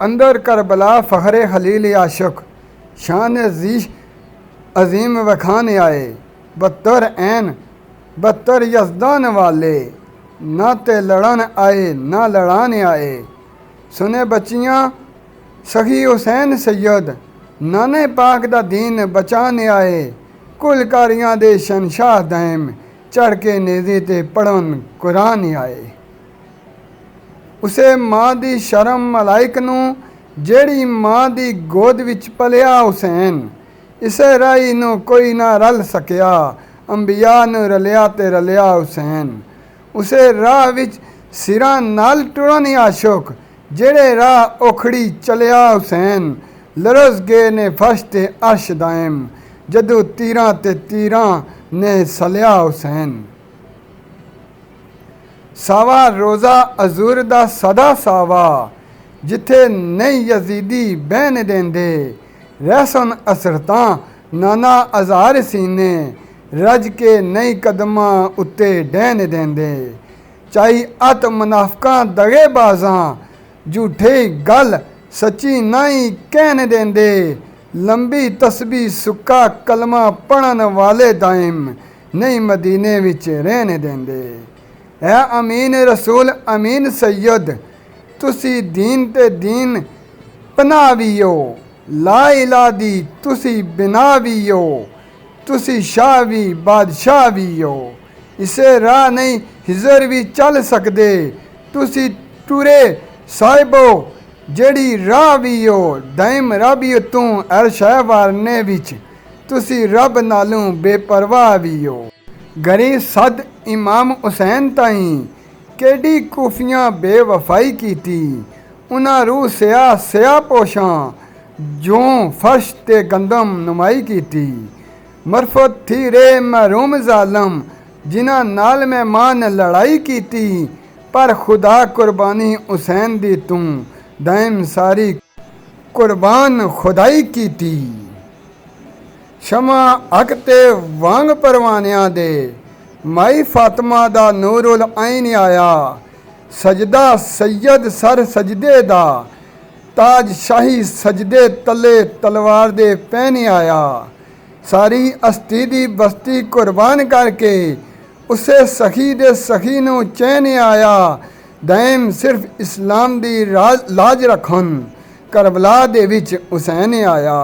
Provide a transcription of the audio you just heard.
अंदर करबला फ़ख्र खलील आशिक शान अजीश अजीम वखाने आए। बत्तर ऐन बत्तर यजदान वाले ना ते लड़न आए ना लड़ाने आए। सुने बच्चियाँ सखी हुसैन सैयद नाने पाक दा दीन बचाने आए। कुलकारियां दे शनशाह दैम चढ़ के नेज़े ते पढ़न कुरान आए। उसे माँ दी शर्म मलाइक नूं जेड़ी माँ दी गोद विच पलिया हुसैन। इसे राही नूं कोई ना रल सकिया अंबिया नूं रलिया ते रलिया हुसैन। उसे राह विच सिरां नाल टुरन आशुक जेड़े राह ओखड़ी चलिया हुसैन। लरस गए ने फर्श ते अर्श दायम जदों तीरां ते तीरां ने सलिया हुसैन। सावा रोज़ा अजूर दा सदा सावा जिथे नहीं यजीदी बहन देंदे। रहसन असरतां नाना हज़ार सीने रज के नहीं कदमां उत्ते डहन देंदे। चाही अत मुनाफकां दगेबाजां झूठे गल सच्ची नाई कहन देंदे। लंबी तस्बी सुक्का कलमा पढ़न वाले दायम नहीं मदीने विच रहने देंदे। है अमीन रसूल अमीन सैयद तुसी दीन ते दीन पनावीओ। ला इला दी तुसी बिनावीओ तुसी शाह भी बादशाह भी हो। इसे राह नहीं हिजर भी चल सकदे तुसी टुरे साहिबो जेड़ी राह भी हो। दाइम रब तू अरशै वारने विच तुसी रब नालों बेपरवाह भी हो। गरी सद इमाम हुसैन ताई केडी कूफियां बेवफाई कीती। उन्हां रूह सिया सिया पोशां जों फर्श ते गंदम नुमाई कीती। मरफत थी रे महरूम जालम जिन्हां नाल मेहमान लड़ाई कीती। पर खुदा कुर्बानी हुसैन दी तू दायम सारी कुर्बान खुदाई कीती। शमा हक ते वांग परवानियां दे माई फातिमा दा नूरुल ऐन आया। सजदा सैयद सर सजदे दा ताज शाही सजदे तले तलवार दे पहने आया। सारी हस्ती दी बस्ती कुर्बान करके उसे सखी दे सखी नूं चैन आया। दायम सिर्फ इस्लाम दी लाज रखन करबला दे विच हुसैन आया।